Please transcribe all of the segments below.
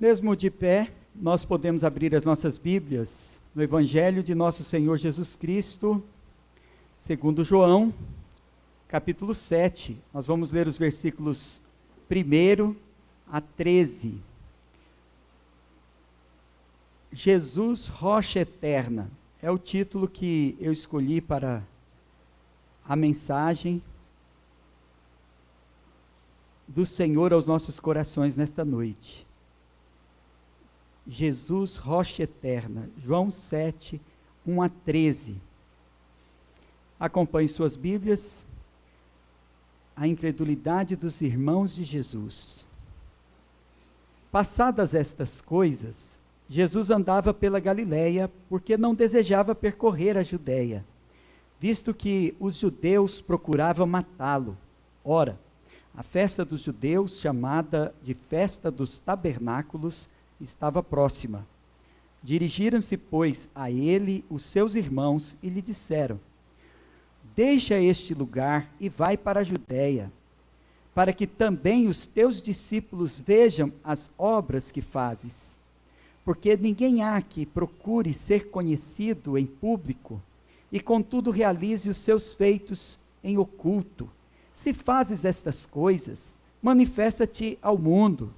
Mesmo de pé, nós podemos abrir as nossas Bíblias no Evangelho de nosso Senhor Jesus Cristo, segundo João, capítulo 7. Nós vamos ler os versículos 1 a 13. Jesus, rocha eterna, é o título que eu escolhi para a mensagem do Senhor aos nossos corações nesta noite. Jesus, rocha eterna, João 7, 1 a 13. Acompanhe suas Bíblias. A incredulidade dos irmãos de Jesus. Passadas estas coisas, Jesus andava pela Galileia, porque não desejava percorrer a Judéia, visto que os judeus procuravam matá-lo. Ora, a festa dos judeus, chamada de festa dos tabernáculos, estava próxima. Dirigiram-se, pois, a ele os seus irmãos e lhe disseram: deixa este lugar e vai para a Judéia, para que também os teus discípulos vejam as obras que fazes. Porque ninguém há que procure ser conhecido em público, e contudo realize os seus feitos em oculto. Se fazes estas coisas, manifesta-te ao mundo,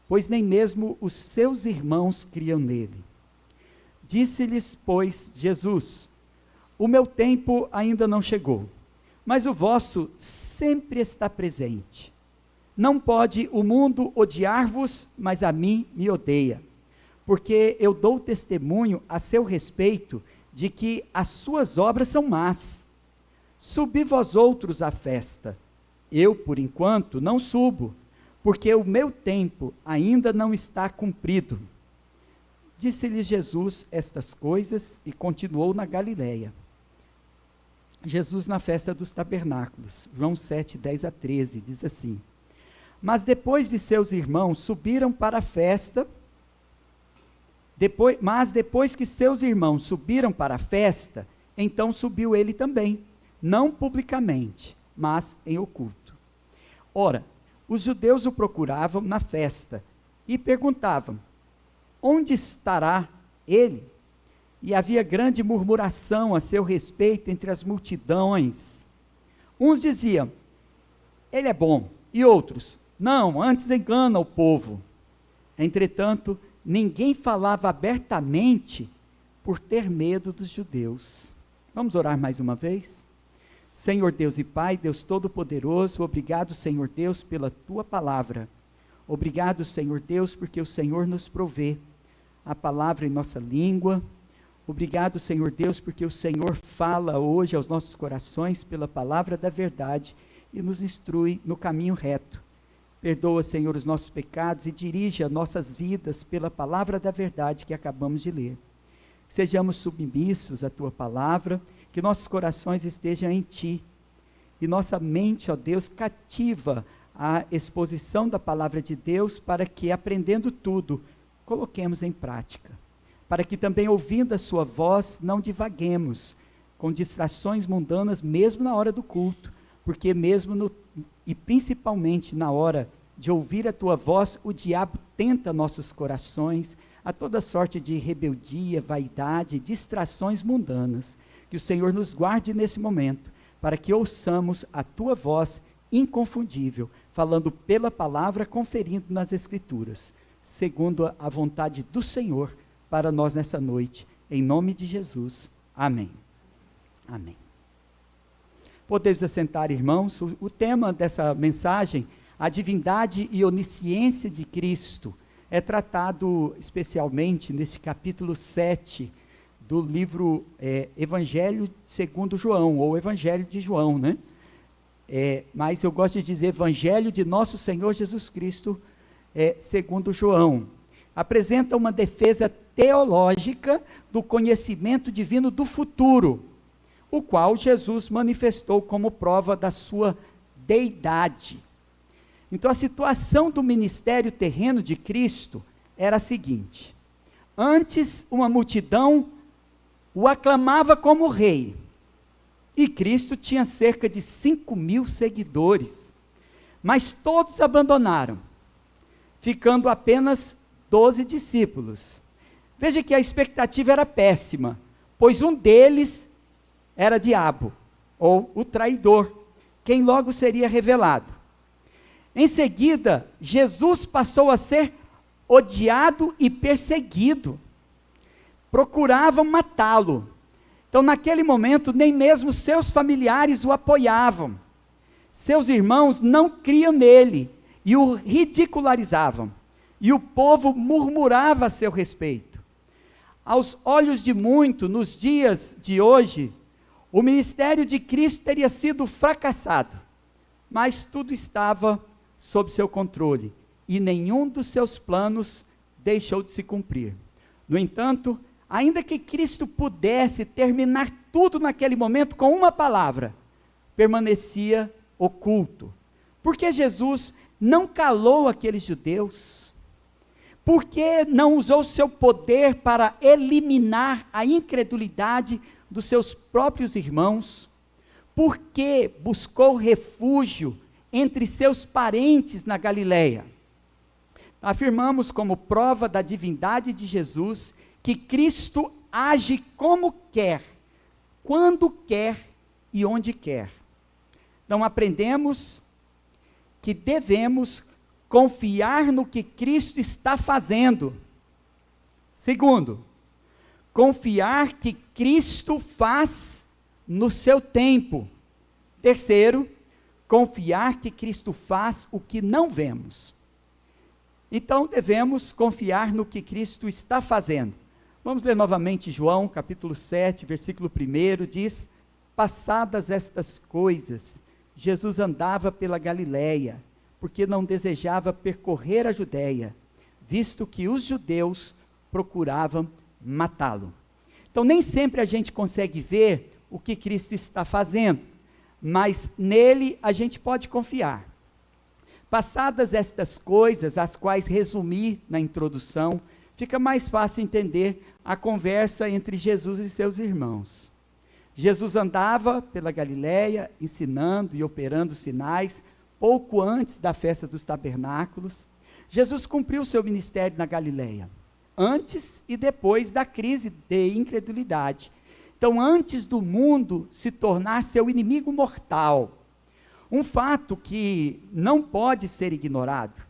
pois nem mesmo os seus irmãos criam nele. Disse-lhes, pois, Jesus: o meu tempo ainda não chegou, mas o vosso sempre está presente. Não pode o mundo odiar-vos, mas a mim me odeia, porque eu dou testemunho a seu respeito de que as suas obras são más. Subi vós outros à festa. Eu, por enquanto, não subo, porque o meu tempo ainda não está cumprido. Disse-lhes Jesus estas coisas e continuou na Galileia. Jesus na festa dos tabernáculos, João 7, 10 a 13, diz assim: mas depois de seus irmãos subiram para a festa, depois que seus irmãos subiram para a festa, então subiu ele também, não publicamente, mas em oculto. Ora, os judeus o procuravam na festa e perguntavam: onde estará ele? E havia grande murmuração a seu respeito entre as multidões. Uns diziam: ele é bom, e outros: não, antes engana o povo. Entretanto, ninguém falava abertamente por ter medo dos judeus. Vamos orar mais uma vez? Senhor Deus e Pai, Deus Todo-Poderoso, obrigado, Senhor Deus, pela Tua palavra. Obrigado, Senhor Deus, porque o Senhor nos provê a palavra em nossa língua. Obrigado, Senhor Deus, porque o Senhor fala hoje aos nossos corações pela palavra da verdade e nos instrui no caminho reto. Perdoa, Senhor, os nossos pecados e dirige as nossas vidas pela palavra da verdade que acabamos de ler. Sejamos submissos à Tua palavra, que nossos corações estejam em Ti, e nossa mente, ó Deus, cativa a exposição da palavra de Deus, para que, aprendendo tudo, coloquemos em prática, para que também, ouvindo a Sua voz, não divaguemos com distrações mundanas, mesmo na hora do culto, porque mesmo e principalmente na hora de ouvir a Tua voz, o diabo tenta nossos corações a toda sorte de rebeldia, vaidade, distrações mundanas. Que o Senhor nos guarde nesse momento, para que ouçamos a Tua voz inconfundível, falando pela palavra, conferindo nas Escrituras, segundo a vontade do Senhor para nós nessa noite, em nome de Jesus. Amém. Amém. Podemos assentar, irmãos. O tema dessa mensagem, a divindade e onisciência de Cristo, é tratado especialmente neste capítulo 7, do livro Evangelho segundo João, ou Evangelho de João, né? Mas eu gosto de dizer Evangelho de nosso Senhor Jesus Cristo, segundo João. Apresenta uma defesa teológica do conhecimento divino do futuro, o qual Jesus manifestou como prova da sua deidade. Então a situação do ministério terreno de Cristo era a seguinte: antes uma multidão o aclamava como rei, e Cristo tinha cerca de 5.000 seguidores, mas todos abandonaram, ficando apenas 12 discípulos. Veja que a expectativa era péssima, pois um deles era diabo, ou o traidor, quem logo seria revelado. Em seguida, Jesus passou a ser odiado e perseguido. Procuravam matá-lo. Então, naquele momento, nem mesmo seus familiares o apoiavam. Seus irmãos não criam nele e o ridicularizavam. E o povo murmurava a seu respeito. Aos olhos de muito, nos dias de hoje, o ministério de Cristo teria sido fracassado. Mas tudo estava sob seu controle e nenhum dos seus planos deixou de se cumprir. No entanto, ainda que Cristo pudesse terminar tudo naquele momento com uma palavra, permanecia oculto. Porque Jesus não calou aqueles judeus? Por que não usou seu poder para eliminar a incredulidade dos seus próprios irmãos? Por que buscou refúgio entre seus parentes na Galileia? Afirmamos como prova da divindade de Jesus que Cristo age como quer, quando quer e onde quer. Então aprendemos que devemos confiar no que Cristo está fazendo. Segundo, confiar que Cristo faz no seu tempo. Terceiro, confiar que Cristo faz o que não vemos. Então devemos confiar no que Cristo está fazendo. Vamos ler novamente João, capítulo 7, versículo 1, diz: passadas estas coisas, Jesus andava pela Galileia, porque não desejava percorrer a Judéia, visto que os judeus procuravam matá-lo. Então nem sempre a gente consegue ver o que Cristo está fazendo, mas nele a gente pode confiar. Passadas estas coisas, as quais resumi na introdução, fica mais fácil entender a conversa entre Jesus e seus irmãos. Jesus andava pela Galileia, ensinando e operando sinais, pouco antes da festa dos tabernáculos. Jesus cumpriu seu ministério na Galileia, antes e depois da crise de incredulidade. Então, antes do mundo se tornar seu inimigo mortal, um fato que não pode ser ignorado: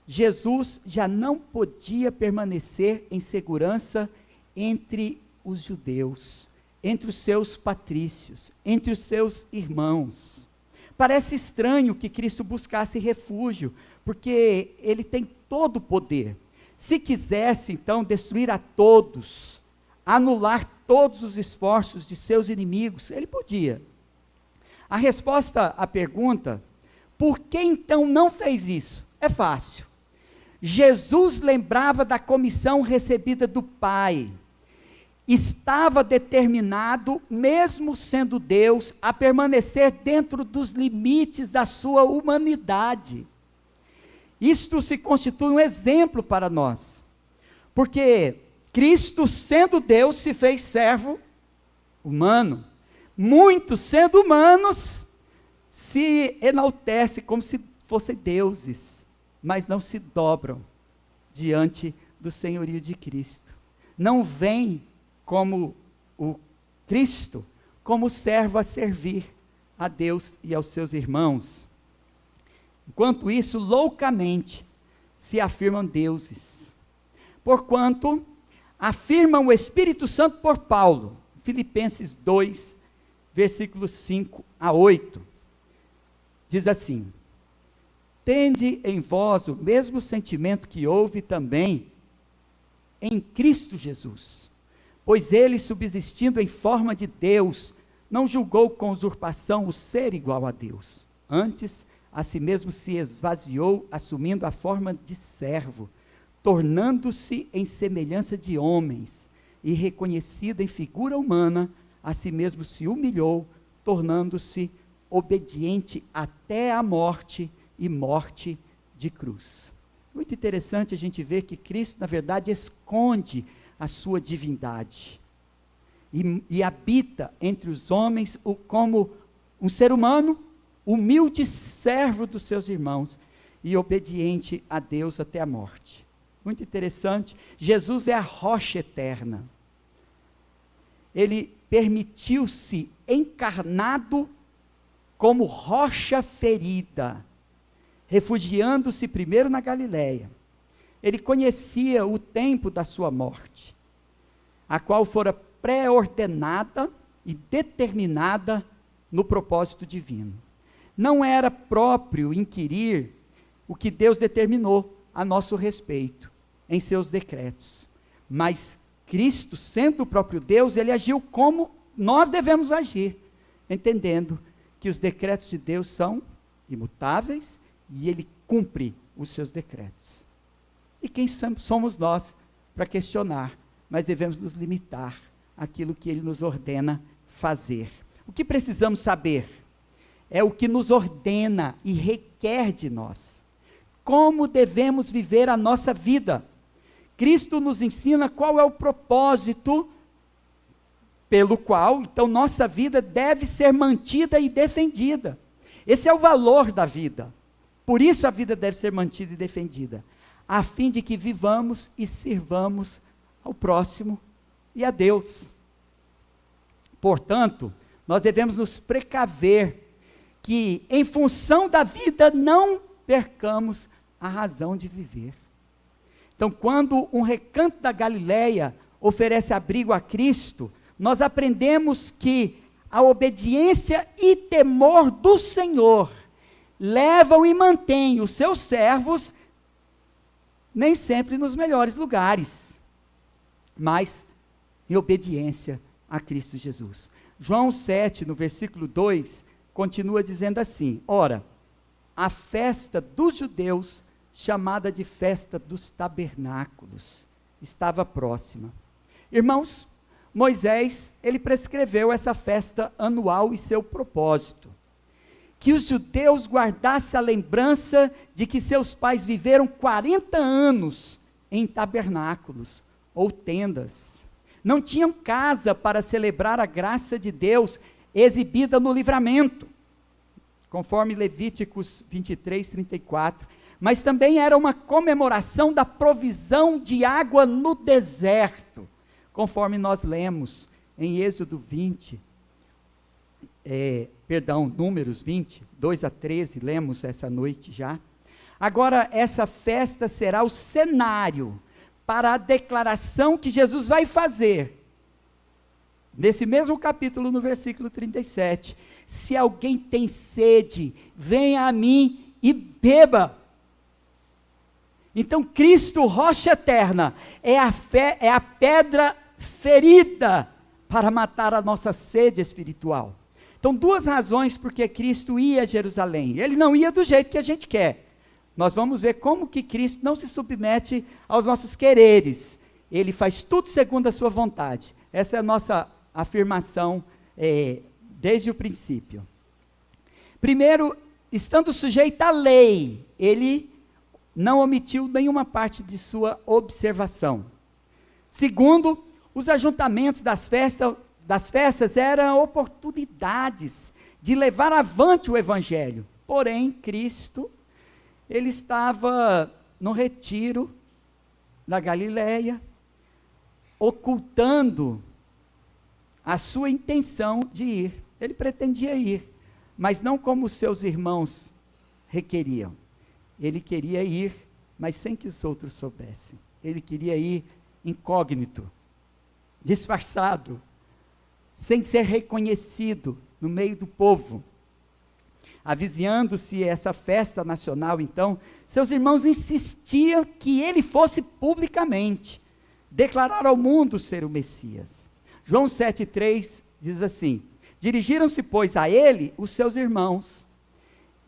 Jesus já não podia permanecer em segurança entre os judeus, entre os seus patrícios, entre os seus irmãos. Parece estranho que Cristo buscasse refúgio, porque ele tem todo o poder. Se quisesse, então, destruir a todos, anular todos os esforços de seus inimigos, ele podia. A resposta à pergunta, por que então não fez isso? É fácil. Jesus lembrava da comissão recebida do Pai. Estava determinado, mesmo sendo Deus, a permanecer dentro dos limites da sua humanidade. Isto se constitui um exemplo para nós, porque Cristo, sendo Deus, se fez servo humano. Muitos, sendo humanos, se enaltecem como se fossem deuses, mas não se dobram diante do senhorio de Cristo. Não vêm como o Cristo, como servo a servir a Deus e aos seus irmãos. Enquanto isso, loucamente, se afirmam deuses. Porquanto, afirmam o Espírito Santo por Paulo, Filipenses 2, versículos 5 a 8. Diz assim: tende em vós o mesmo sentimento que houve também em Cristo Jesus. Pois ele, subsistindo em forma de Deus, não julgou com usurpação o ser igual a Deus. Antes, a si mesmo se esvaziou, assumindo a forma de servo, tornando-se em semelhança de homens, e reconhecido em figura humana, a si mesmo se humilhou, tornando-se obediente até a morte, e morte de cruz. Muito interessante a gente ver que Cristo, na verdade, esconde a sua divindade, e habita entre os homens como um ser humano, humilde servo dos seus irmãos, e obediente a Deus até a morte. muito interessante. Jesus é a rocha eterna. Ele permitiu-se encarnado como rocha ferida, refugiando-se primeiro na Galileia. Ele conhecia o tempo da sua morte, a qual fora pré-ordenada e determinada no propósito divino. Não era próprio inquirir o que Deus determinou a nosso respeito em seus decretos, mas Cristo, sendo o próprio Deus, ele agiu como nós devemos agir, entendendo que os decretos de Deus são imutáveis e ele cumpre os seus decretos. E quem somos nós para questionar? Mas devemos nos limitar àquilo que ele nos ordena fazer. O que precisamos saber é o que nos ordena e requer de nós. Como devemos viver a nossa vida? Cristo nos ensina qual é o propósito pelo qual, então, nossa vida deve ser mantida e defendida. Esse é o valor da vida. Por isso a vida deve ser mantida e defendida, a fim de que vivamos e sirvamos ao próximo e a Deus. Portanto, nós devemos nos precaver que, em função da vida, não percamos a razão de viver. Então, quando um recanto da Galileia oferece abrigo a Cristo, nós aprendemos que a obediência e temor do Senhor levam e mantêm os seus servos nem sempre nos melhores lugares, mas em obediência a Cristo Jesus. João 7, no versículo 2, continua dizendo assim: ora, a festa dos judeus, chamada de festa dos tabernáculos, estava próxima. Irmãos, Moisés, ele prescreveu essa festa anual e seu propósito: que os judeus guardassem a lembrança de que seus pais viveram 40 anos em tabernáculos, ou tendas. Não tinham casa para celebrar a graça de Deus exibida no livramento, conforme Levíticos 23, 34. Mas também era uma comemoração da provisão de água no deserto, conforme nós lemos em Êxodo 20, Números 20, 2 a 13, lemos essa noite já. Agora, essa festa será o cenário para a declaração que Jesus vai fazer, nesse mesmo capítulo, no versículo 37, se alguém tem sede, venha a mim e beba. Então, Cristo, rocha eterna, é a pedra ferida para matar a nossa sede espiritual. Então, duas razões porque Cristo ia a Jerusalém. Ele não ia do jeito que a gente quer. Nós vamos ver como que Cristo não se submete aos nossos quereres. Ele faz tudo segundo a sua vontade. Essa é a nossa afirmação desde o princípio. Primeiro, estando sujeito à lei, ele não omitiu nenhuma parte de sua observação. Segundo, os ajuntamentos das festas eram oportunidades de levar avante o evangelho. Porém, Cristo, ele estava no retiro da Galileia, ocultando a sua intenção de ir. Ele pretendia ir, mas não como os seus irmãos requeriam. Ele queria ir, mas sem que os outros soubessem. Ele queria ir incógnito, disfarçado, sem ser reconhecido no meio do povo. Avizinhando-se essa festa nacional, então, seus irmãos insistiam que ele fosse publicamente declarar ao mundo ser o Messias. João 7,3 diz assim: dirigiram-se, pois, a ele os seus irmãos,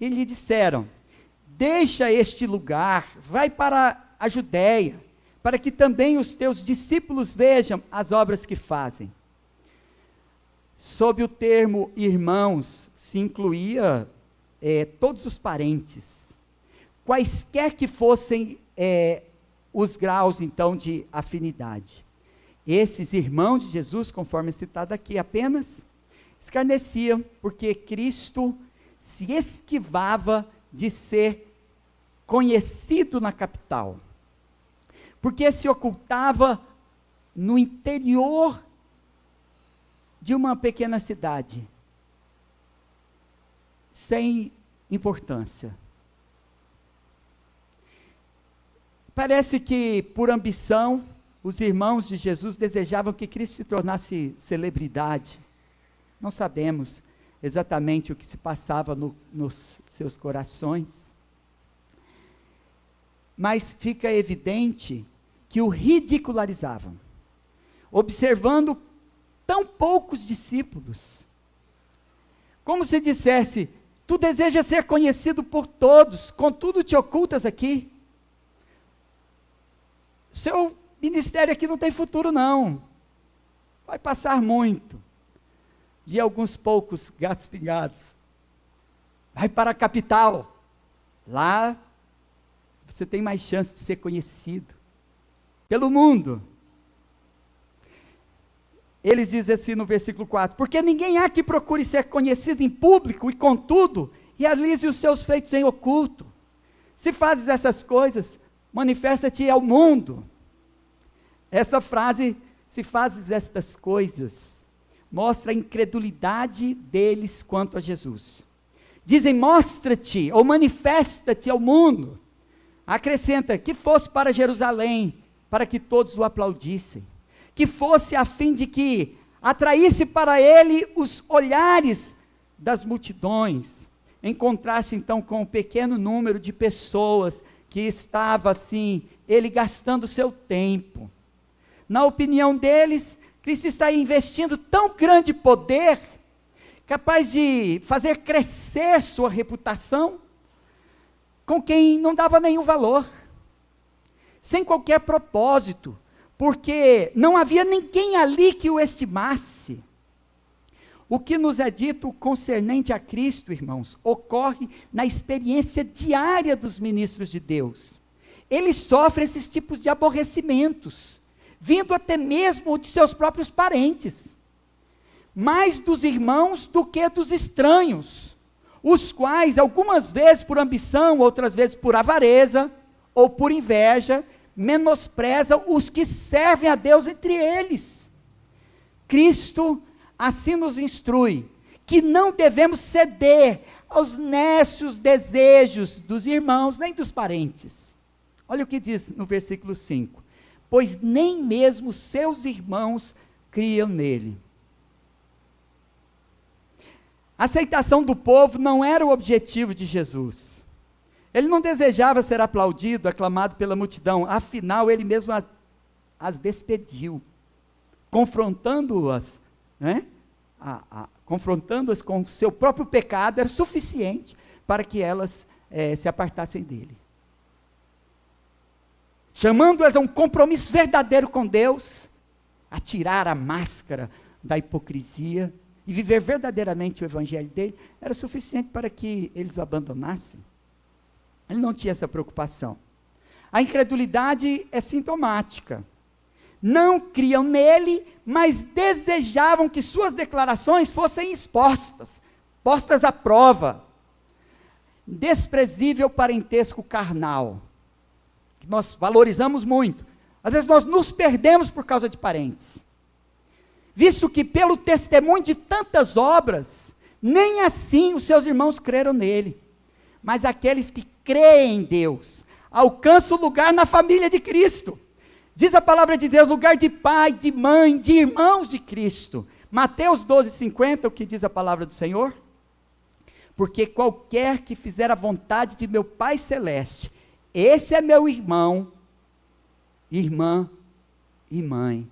e lhe disseram: deixa este lugar, vai para a Judéia, para que também os teus discípulos vejam as obras que fazem. Sob o termo irmãos, se incluía todos os parentes, quaisquer que fossem os graus, então, de afinidade. Esses irmãos de Jesus, conforme citado aqui, apenas escarneciam, porque Cristo se esquivava de ser conhecido na capital. porque se ocultava no interior de uma pequena cidade, sem importância. Parece que, por ambição, os irmãos de Jesus desejavam que Cristo se tornasse celebridade. Não sabemos exatamente o que se passava nos seus corações, mas fica evidente que o ridicularizavam, observando tão poucos discípulos, como se dissesse: tu desejas ser conhecido por todos, contudo te ocultas aqui. Seu ministério aqui não tem futuro não, vai passar muito de alguns poucos gatos pingados, vai para a capital, lá você tem mais chance de ser conhecido pelo mundo. Eles dizem assim no versículo 4, porque ninguém há que procure ser conhecido em público, e contudo, realize os seus feitos em oculto. Se fazes essas coisas, manifesta-te ao mundo. Essa frase, se fazes estas coisas, mostra a incredulidade deles quanto a Jesus. Dizem, mostra-te ou manifesta-te ao mundo. Acrescenta, que fosse para Jerusalém, para que todos o aplaudissem. Que fosse a fim de que atraísse para ele os olhares das multidões. Em contraste então com o pequeno número de pessoas que estava assim, ele gastando seu tempo. Na opinião deles, Cristo está investindo tão grande poder, capaz de fazer crescer sua reputação, com quem não dava nenhum valor, sem qualquer propósito, porque não havia ninguém ali que o estimasse. O que nos é dito concernente a Cristo, irmãos, ocorre na experiência diária dos ministros de Deus. Eles sofrem esses tipos de aborrecimentos, vindo até mesmo de seus próprios parentes, mais dos irmãos do que dos estranhos, os quais, algumas vezes por ambição, outras vezes por avareza, ou por inveja, menosprezam os que servem a Deus entre eles. Cristo assim nos instrui, que não devemos ceder aos nécios desejos dos irmãos, nem dos parentes. Olha o que diz no versículo 5. Pois nem mesmo seus irmãos criam nele. A aceitação do povo não era o objetivo de Jesus. Ele não desejava ser aplaudido, aclamado pela multidão, afinal ele mesmo as despediu, confrontando-as, né? Confrontando-as com o seu próprio pecado, era suficiente para que elas se apartassem dele. Chamando-as a um compromisso verdadeiro com Deus, a tirar a máscara da hipocrisia e viver verdadeiramente o evangelho dele, era suficiente para que eles o abandonassem. Ele não tinha essa preocupação. A incredulidade é sintomática. Não criam nele, mas desejavam que suas declarações fossem expostas, postas à prova. Desprezível parentesco carnal, que nós valorizamos muito. Às vezes nós nos perdemos por causa de parentes. Visto que pelo testemunho de tantas obras, nem assim os seus irmãos creram nele. Mas aqueles que creem em Deus, alcançam lugar na família de Cristo. Diz a palavra de Deus, lugar de pai, de mãe, de irmãos de Cristo. Mateus 12:50, o que diz a palavra do Senhor? Porque qualquer que fizer a vontade de meu Pai Celeste, esse é meu irmão, irmã e mãe.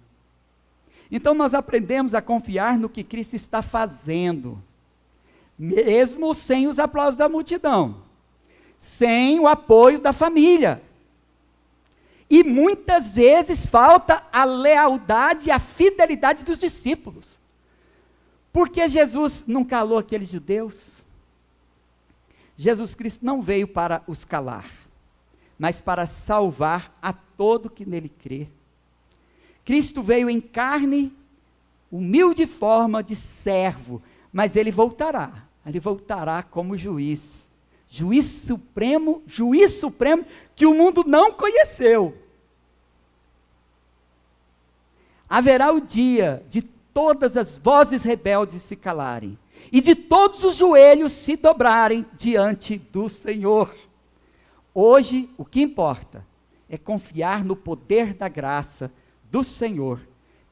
Então nós aprendemos a confiar no que Cristo está fazendo, mesmo sem os aplausos da multidão, sem o apoio da família. E muitas vezes falta a lealdade e a fidelidade dos discípulos. Porque Jesus não calou aqueles judeus? Jesus Cristo não veio para os calar, mas para salvar a todo que nele crê. Cristo veio em carne, humilde forma de servo, mas ele voltará como juiz supremo que o mundo não conheceu. haverá o dia de todas as vozes rebeldes se calarem, e de todos os joelhos se dobrarem diante do Senhor. Hoje, o que importa é confiar no poder da graça do Senhor,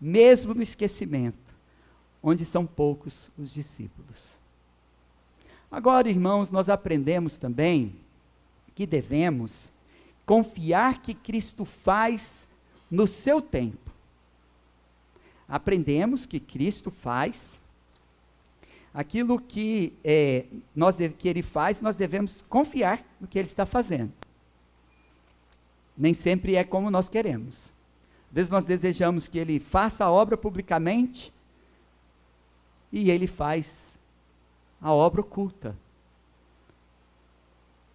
mesmo no esquecimento, onde são poucos os discípulos. Agora, irmãos, nós aprendemos também que devemos confiar que Cristo faz no seu tempo. Aprendemos que Cristo faz aquilo que Ele faz, nós devemos confiar no que Ele está fazendo. Nem sempre é como nós queremos. Às vezes nós desejamos que Ele faça a obra publicamente, e Ele faz a obra oculta.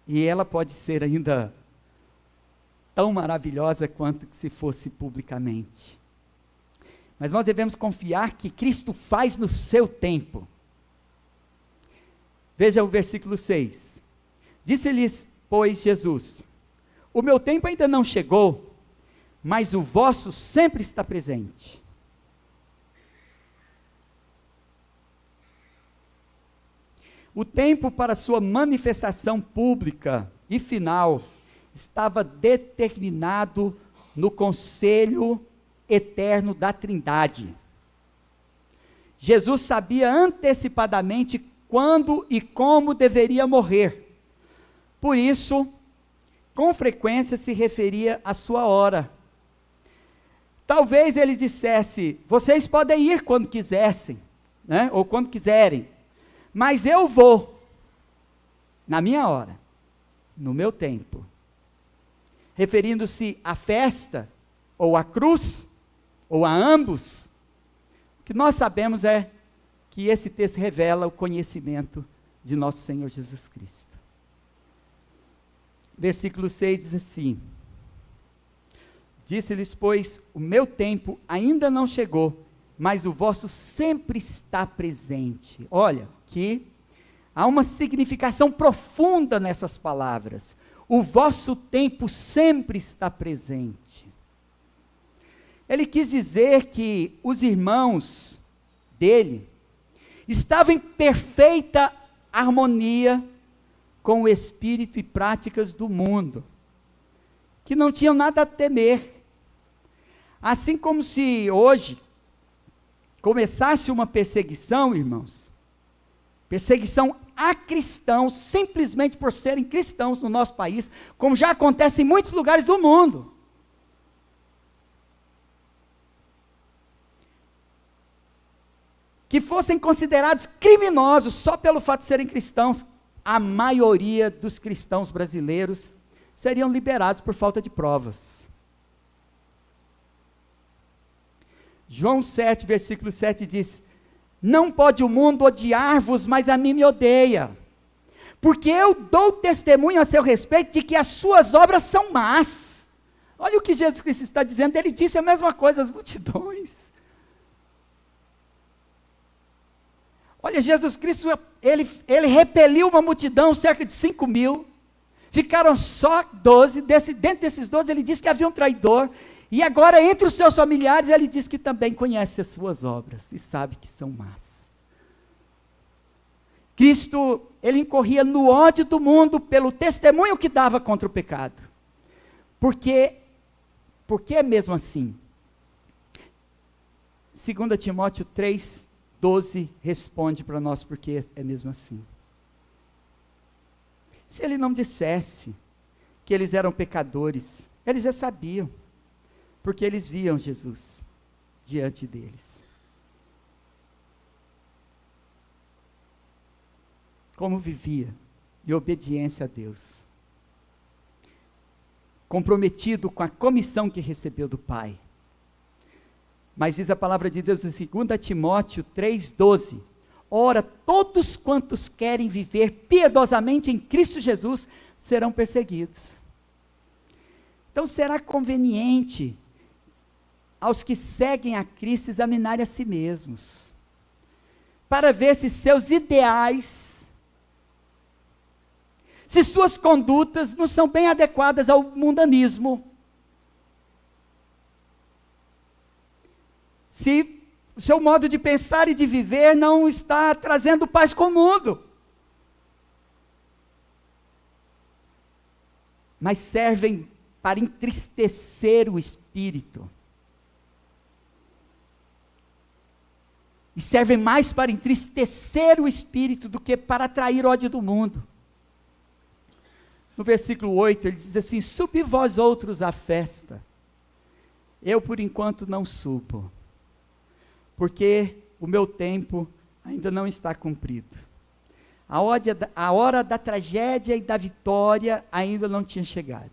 E ela pode ser ainda tão maravilhosa quanto se fosse publicamente. Mas nós devemos confiar que Cristo faz no seu tempo. Veja o versículo 6. Disse-lhes, pois, Jesus: o meu tempo ainda não chegou, mas o vosso sempre está presente. O tempo para sua manifestação pública e final estava determinado no conselho eterno da Trindade. Jesus sabia antecipadamente quando e como deveria morrer. Por isso, com frequência se referia à sua hora. Talvez ele dissesse: vocês podem ir quando quisessem, né? Ou quando quiserem, mas eu vou na minha hora, no meu tempo. Referindo-se à festa, ou à cruz, ou a ambos, o que nós sabemos é que esse texto revela o conhecimento de nosso Senhor Jesus Cristo. Versículo 6 diz assim: disse-lhes, pois, o meu tempo ainda não chegou, mas o vosso sempre está presente. Olha, que há uma significação profunda nessas palavras. O vosso tempo sempre está presente. Ele quis dizer que os irmãos dele estavam em perfeita harmonia com o espírito e práticas do mundo, que não tinham nada a temer. Assim como se hoje começasse uma perseguição, irmãos, perseguição a cristãos, simplesmente por serem cristãos no nosso país, como já acontece em muitos lugares do mundo. Que fossem considerados criminosos só pelo fato de serem cristãos. A maioria dos cristãos brasileiros seriam liberados por falta de provas. João 7, versículo 7 diz: não pode o mundo odiar-vos, mas a mim me odeia, porque eu dou testemunho a seu respeito de que as suas obras são más. Olha o que Jesus Cristo está dizendo. Ele disse a mesma coisa às multidões. Olha, Jesus Cristo, ele repeliu uma multidão, cerca de 5.000, ficaram só 12, dentro desses 12 ele disse que havia um traidor, e agora entre os seus familiares ele diz que também conhece as suas obras, e sabe que são más. Cristo, ele incorria no ódio do mundo, pelo testemunho que dava contra o pecado. Por que é mesmo assim? 2 Timóteo 3:12 responde para nós porque é mesmo assim. Se ele não dissesse que eles eram pecadores, eles já sabiam, porque eles viam Jesus diante deles. Como vivia em obediência a Deus, comprometido com a comissão que recebeu do Pai. Mas diz a palavra de Deus em 2 Timóteo 3:12, ora, todos quantos querem viver piedosamente em Cristo Jesus, serão perseguidos. Então será conveniente aos que seguem a Cristo examinarem a si mesmos, para ver se seus ideais, se suas condutas não são bem adequadas ao mundanismo. se o seu modo de pensar e de viver não está trazendo paz com o mundo. Mas servem para entristecer o espírito. E servem mais para entristecer o espírito do que para atrair ódio do mundo. No versículo 8, ele diz assim: subi vós outros à festa. Eu, por enquanto, não subo, porque o meu tempo ainda não está cumprido. A hora da tragédia e da vitória ainda não tinha chegado.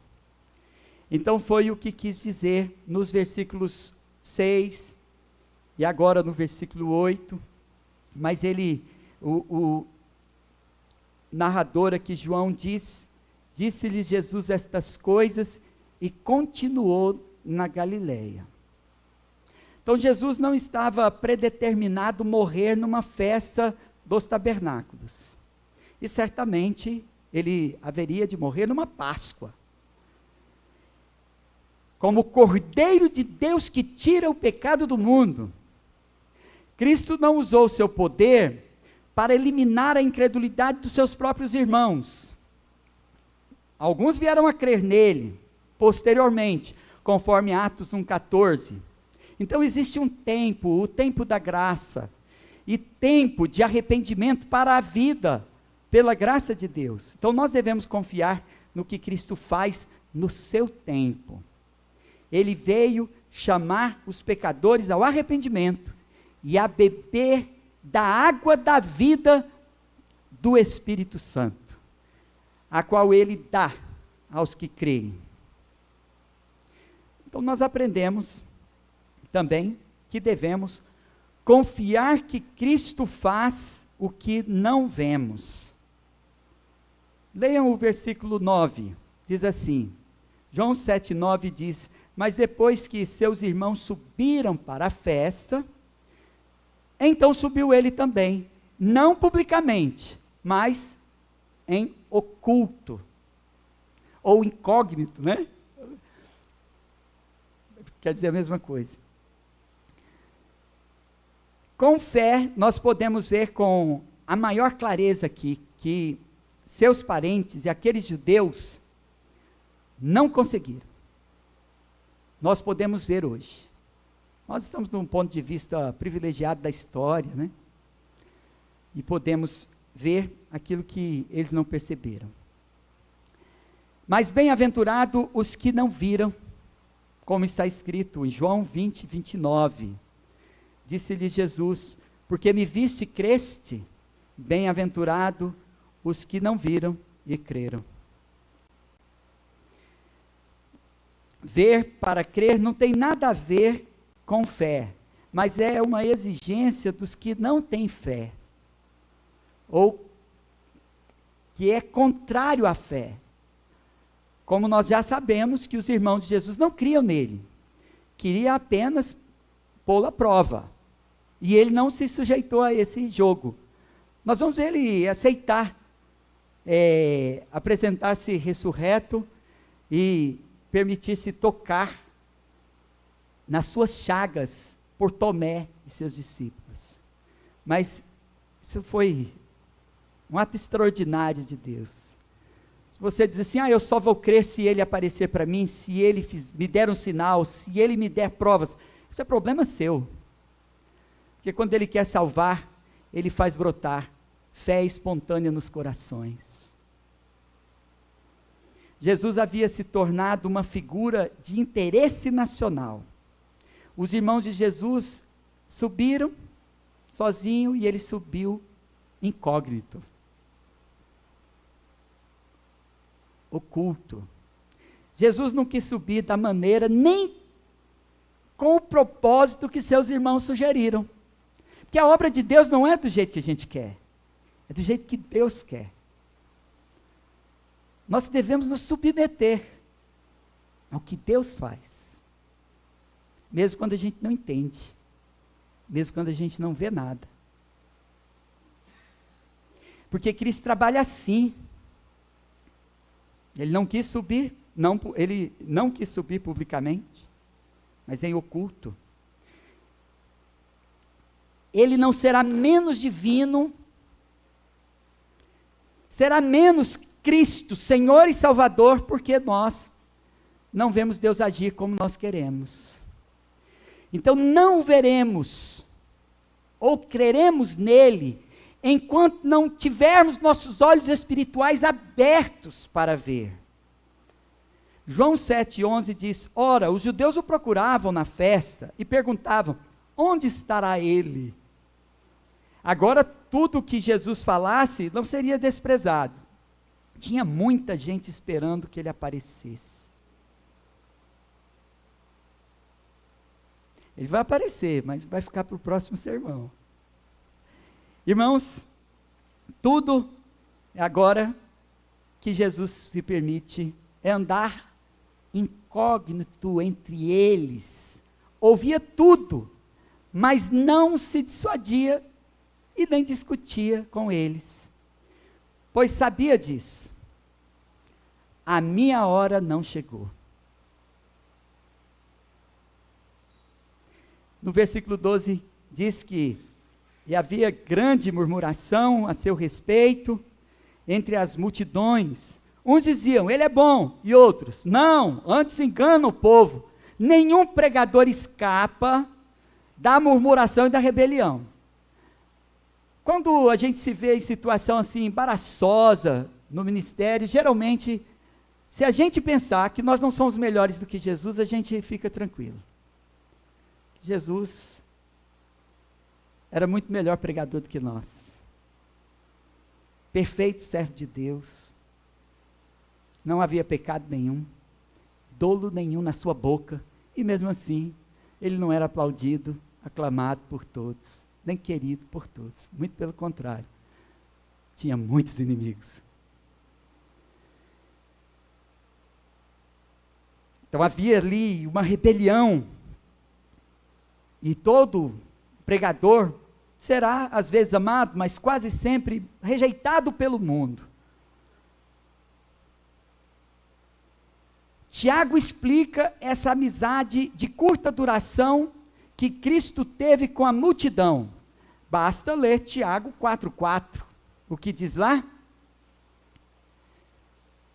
Então foi o que quis dizer nos versículos 6 e agora no versículo 8. Mas o narrador aqui, João, disse-lhe Jesus estas coisas e continuou na Galileia. Então Jesus não estava predeterminado morrer numa festa dos tabernáculos. E certamente ele haveria de morrer numa Páscoa. Como o Cordeiro de Deus que tira o pecado do mundo. Cristo não usou o seu poder para eliminar a incredulidade dos seus próprios irmãos. Alguns vieram a crer nele, posteriormente, conforme Atos 1,14. Então existe um tempo, o tempo da graça, e tempo de arrependimento para a vida, pela graça de Deus. Então nós devemos confiar no que Cristo faz no seu tempo. Ele veio chamar os pecadores ao arrependimento e a beber da água da vida do Espírito Santo, a qual ele dá aos que creem. Então nós aprendemos também que devemos confiar que Cristo faz o que não vemos. Leiam o versículo 9, diz assim, João 7,9 diz: mas depois que seus irmãos subiram para a festa, então subiu ele também, não publicamente, mas em oculto, ou incógnito, né? Quer dizer a mesma coisa. Com fé, nós podemos ver com a maior clareza aqui, que seus parentes e aqueles judeus não conseguiram. Nós podemos ver hoje. Nós estamos num ponto de vista privilegiado da história, né? E podemos ver aquilo que eles não perceberam. Mas bem-aventurado os que não viram, como está escrito em João 20, 29. Disse-lhe Jesus: porque me viste e creste, bem-aventurado os que não viram e creram. Ver para crer não tem nada a ver com fé, mas é uma exigência dos que não têm fé, ou que é contrário à fé. Como nós já sabemos que os irmãos de Jesus não criam nele, queria apenas pô-lo à prova, e ele não se sujeitou a esse jogo. Nós vamos ver ele aceitar, apresentar-se ressurreto e permitir-se tocar nas suas chagas por Tomé e seus discípulos. Mas isso foi um ato extraordinário de Deus. Se você diz assim: eu só vou crer se ele aparecer para mim, se ele me der um sinal, se ele me der provas, isso é problema seu. Porque quando ele quer salvar, ele faz brotar fé espontânea nos corações. Jesus havia se tornado uma figura de interesse nacional. Os irmãos de Jesus subiram sozinho e ele subiu incógnito, oculto. Jesus não quis subir da maneira nem com o propósito que seus irmãos sugeriram. Porque a obra de Deus não é do jeito que a gente quer, é do jeito que Deus quer. Nós devemos nos submeter ao que Deus faz, mesmo quando a gente não entende, mesmo quando a gente não vê nada. Porque Cristo trabalha assim. Ele não quis subir, ele não quis subir publicamente, mas em oculto. ele não será menos divino, será menos Cristo, Senhor e Salvador, porque nós não vemos Deus agir como nós queremos. Então não o veremos, ou creremos nele, enquanto não tivermos nossos olhos espirituais abertos para ver. João 7,11 diz: ora, os judeus o procuravam na festa e perguntavam: onde estará ele? Agora tudo o que Jesus falasse não seria desprezado. Tinha muita gente esperando que ele aparecesse. Ele vai aparecer, mas vai ficar para o próximo sermão. Irmãos, tudo agora que Jesus se permite é andar incógnito entre eles. Ouvia tudo, mas não se dissuadia e nem discutia com eles, pois sabia disso. A minha hora não chegou. No versículo 12 diz que e havia grande murmuração a seu respeito entre as multidões. Uns diziam, ele é bom, e outros, não, antes engana o povo. Nenhum pregador escapa da murmuração e da rebelião. Quando a gente se vê em situação assim, embaraçosa no ministério, geralmente, se a gente pensar que nós não somos melhores do que Jesus, a gente fica tranquilo. Jesus era muito melhor pregador do que nós. Perfeito servo de Deus. Não havia pecado nenhum, dolo nenhum na sua boca, e mesmo assim, ele não era aplaudido, aclamado por todos, nem querido por todos. Muito pelo contrário, tinha muitos inimigos. Então havia ali uma rebelião, e todo pregador será às vezes amado, mas quase sempre rejeitado pelo mundo. Tiago explica essa amizade de curta duração que Cristo teve com a multidão. Basta ler Tiago 4,4. O que diz lá?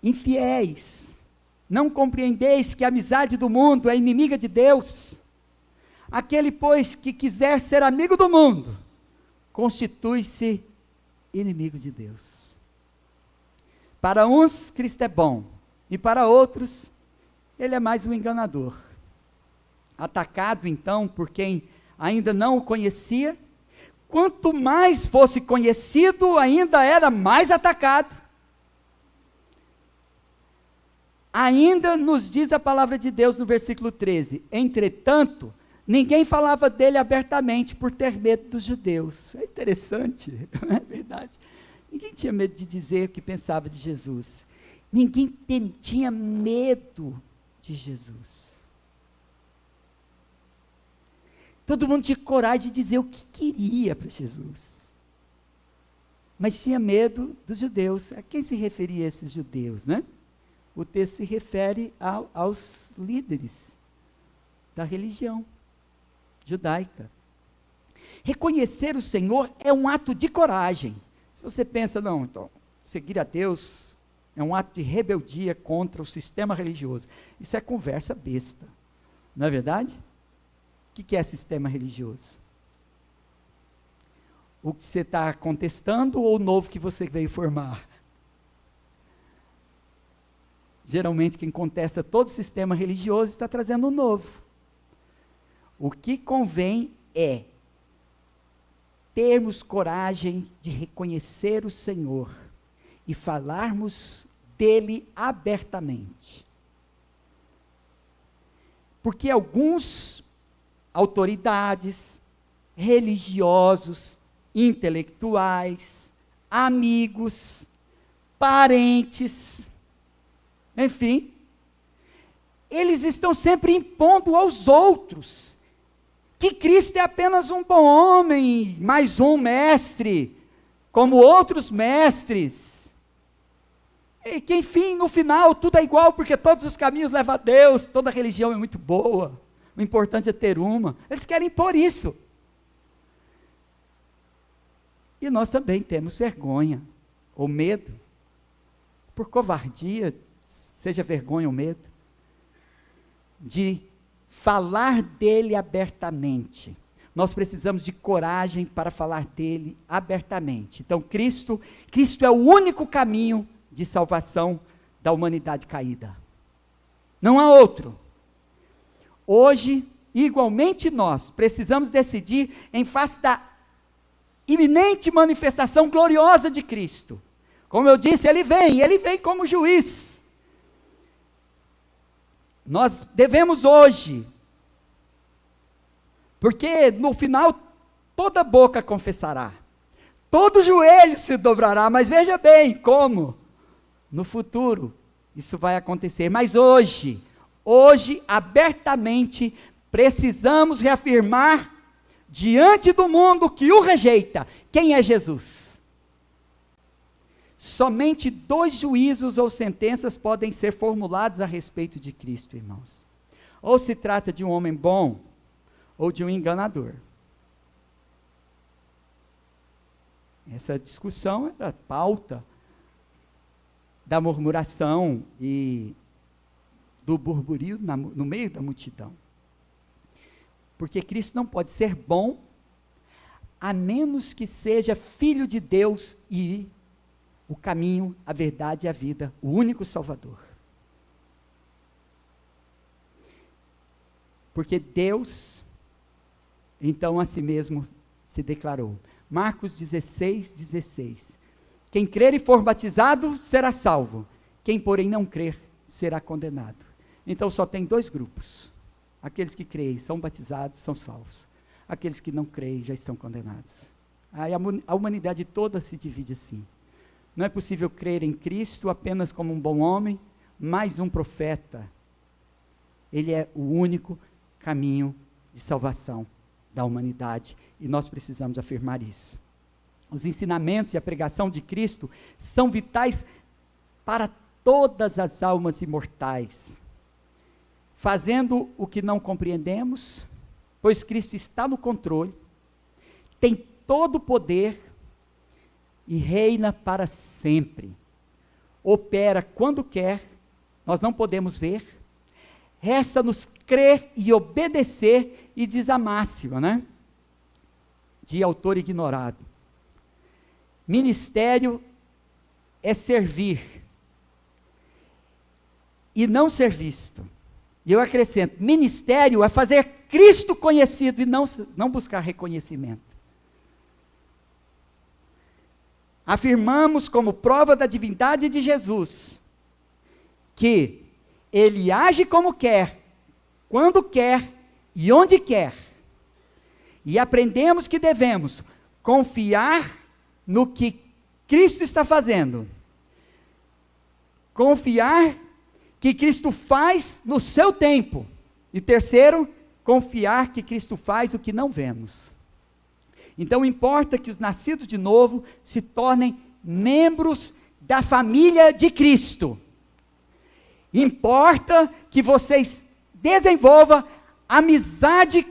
Infiéis, não compreendeis que a amizade do mundo é inimiga de Deus? Aquele, pois, que quiser ser amigo do mundo, constitui-se inimigo de Deus. Para uns, Cristo é bom, e para outros, ele é mais um enganador. Atacado, então, por quem ainda não o conhecia, quanto mais fosse conhecido, ainda era mais atacado. Ainda nos diz a palavra de Deus no versículo 13, entretanto, ninguém falava dele abertamente por ter medo dos judeus. É interessante, não é verdade? Ninguém tinha medo de dizer o que pensava de Jesus. Ninguém tinha medo de Jesus. Todo mundo tinha coragem de dizer o que queria para Jesus. Mas tinha medo dos judeus. A quem se referia esses judeus, né? O texto se refere aos líderes da religião judaica. Reconhecer o Senhor é um ato de coragem. Se você pensa, não, então, seguir a Deus é um ato de rebeldia contra o sistema religioso. Isso é conversa besta, não é verdade? O que é sistema religioso? O que você está contestando ou o novo que você veio formar? Geralmente quem contesta todo o sistema religioso está trazendo um novo. O que convém é termos coragem de reconhecer o Senhor e falarmos dele abertamente. Porque alguns autoridades, religiosos, intelectuais, amigos, parentes, enfim, eles estão sempre impondo aos outros que Cristo é apenas um bom homem, mais um mestre, como outros mestres, e que enfim, no final, tudo é igual, porque todos os caminhos levam a Deus, toda religião é muito boa, o importante é ter uma. Eles querem impor isso. E nós também temos vergonha ou medo, por covardia, seja vergonha ou medo, de falar dele abertamente. Nós precisamos de coragem para falar dele abertamente. Então, Cristo é o único caminho de salvação da humanidade caída. Não há outro. Hoje, igualmente nós, precisamos decidir em face da iminente manifestação gloriosa de Cristo. Como eu disse, ele vem como juiz. Nós devemos hoje, porque no final toda boca confessará, todo joelho se dobrará, mas veja bem como, no futuro, isso vai acontecer. Mas hoje, abertamente, precisamos reafirmar, diante do mundo que o rejeita, quem é Jesus. Somente 2 juízos ou sentenças podem ser formulados a respeito de Cristo, irmãos. Ou se trata de um homem bom, ou de um enganador. Essa discussão era pauta da murmuração e do burburinho no meio da multidão. Porque Cristo não pode ser bom, a menos que seja filho de Deus e o caminho, a verdade e a vida, o único Salvador. Porque Deus, então, a si mesmo se declarou. Marcos 16:16. Quem crer e for batizado será salvo. Quem, porém, não crer será condenado. Então, só tem 2 grupos. Aqueles que creem, são batizados, são salvos. Aqueles que não creem, já estão condenados. Aí a humanidade toda se divide assim. Não é possível crer em Cristo apenas como um bom homem, mais um profeta. Ele é o único caminho de salvação da humanidade, e nós precisamos afirmar isso. Os ensinamentos e a pregação de Cristo são vitais para todas as almas imortais, fazendo o que não compreendemos, pois Cristo está no controle, tem todo o poder e reina para sempre. Opera quando quer, nós não podemos ver, resta-nos crer e obedecer, e diz a máxima, né? De autor ignorado. Ministério é servir e não ser visto. E eu acrescento, ministério é fazer Cristo conhecido e não buscar reconhecimento. Afirmamos como prova da divindade de Jesus, que Ele age como quer, quando quer e onde quer. E aprendemos que devemos confiar no que Cristo está fazendo. Confiar que Cristo faz no seu tempo. E terceiro, confiar que Cristo faz o que não vemos. Então importa que os nascidos de novo se tornem membros da família de Cristo. Importa que vocês desenvolvam amizade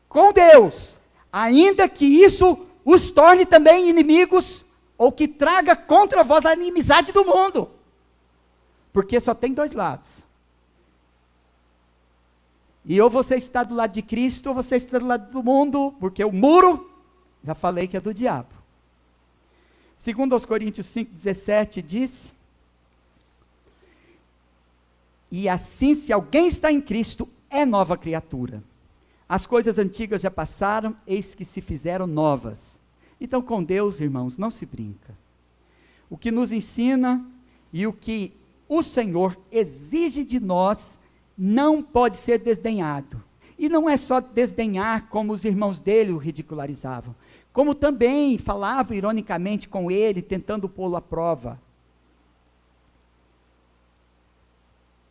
com Deus, ainda que isso os torne também inimigos, ou que traga contra vós a inimizade do mundo. Porque só tem 2 lados. E ou você está do lado de Cristo, ou você está do lado do mundo, porque o muro, já falei que é do diabo. Segundo aos Coríntios 5:17 diz: e assim, se alguém está em Cristo, é nova criatura. As coisas antigas já passaram, eis que se fizeram novas. Então, com Deus, irmãos, não se brinca. O que nos ensina e o que o Senhor exige de nós não pode ser desdenhado. E não é só desdenhar como os irmãos dele o ridicularizavam, como também falavam ironicamente com ele, tentando pô-lo à prova.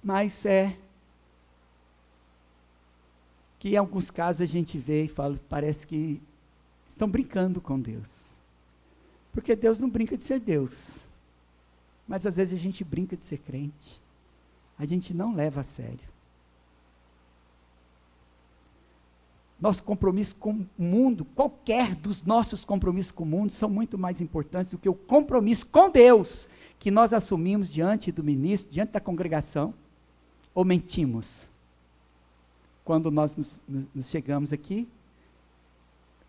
Mas é que em alguns casos a gente vê e fala, parece que estão brincando com Deus. Porque Deus não brinca de ser Deus. Mas às vezes a gente brinca de ser crente. A gente não leva a sério. Nosso compromisso com o mundo, qualquer dos nossos compromissos com o mundo, são muito mais importantes do que o compromisso com Deus, que nós assumimos diante do ministro, diante da congregação, ou mentimos? Quando nós nos chegamos aqui,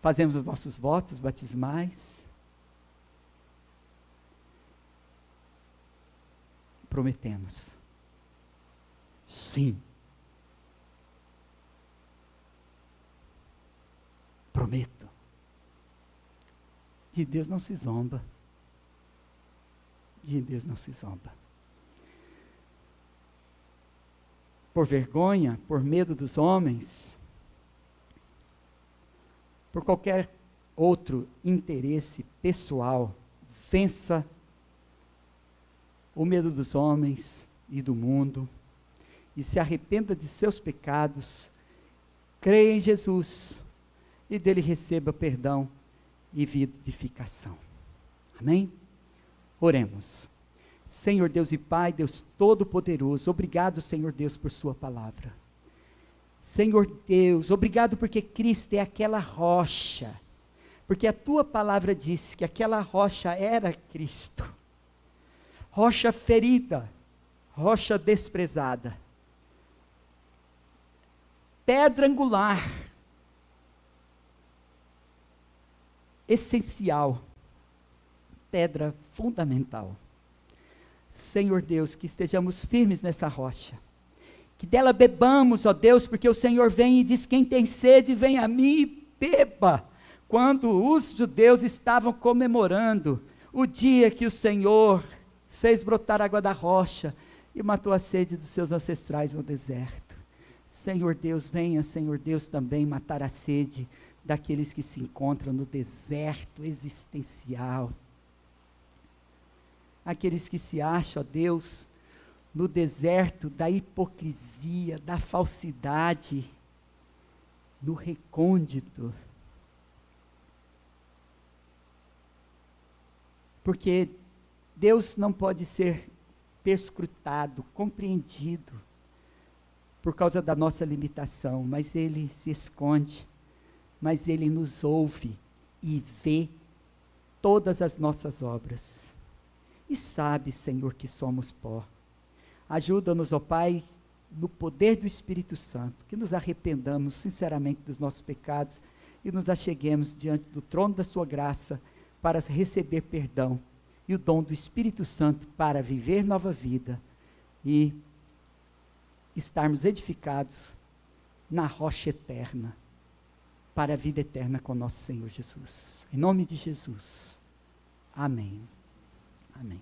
fazemos os nossos votos batismais, prometemos. Sim. Prometo. De Deus não se zomba. De Deus não se zomba. Por vergonha, por medo dos homens, por qualquer outro interesse pessoal, vença o medo dos homens e do mundo, e se arrependa de seus pecados, creia em Jesus, e dele receba perdão e vivificação. Amém? Oremos. Senhor Deus e Pai, Deus Todo-Poderoso, obrigado, Senhor Deus, por sua palavra. Senhor Deus, obrigado porque Cristo é aquela rocha, porque a tua palavra diz que aquela rocha era Cristo. Rocha ferida, rocha desprezada, pedra angular, essencial, pedra fundamental. Senhor Deus, que estejamos firmes nessa rocha, que dela bebamos, ó Deus, porque o Senhor vem e diz: quem tem sede, vem a mim e beba. Quando os judeus estavam comemorando o dia que o Senhor fez brotar água da rocha e matou a sede dos seus ancestrais no deserto. Senhor Deus, venha, Senhor Deus, também matar a sede daqueles que se encontram no deserto existencial. Aqueles que se acham, ó Deus, no deserto da hipocrisia, da falsidade, no recôndito. Porque Deus não pode ser perscrutado, compreendido, por causa da nossa limitação, mas Ele se esconde, mas Ele nos ouve e vê todas as nossas obras. E sabe, Senhor, que somos pó. Ajuda-nos, ó Pai, no poder do Espírito Santo, que nos arrependamos sinceramente dos nossos pecados e nos acheguemos diante do trono da sua graça para receber perdão e o dom do Espírito Santo para viver nova vida e estarmos edificados na rocha eterna, para a vida eterna com nosso Senhor Jesus. Em nome de Jesus. Amém. Amém.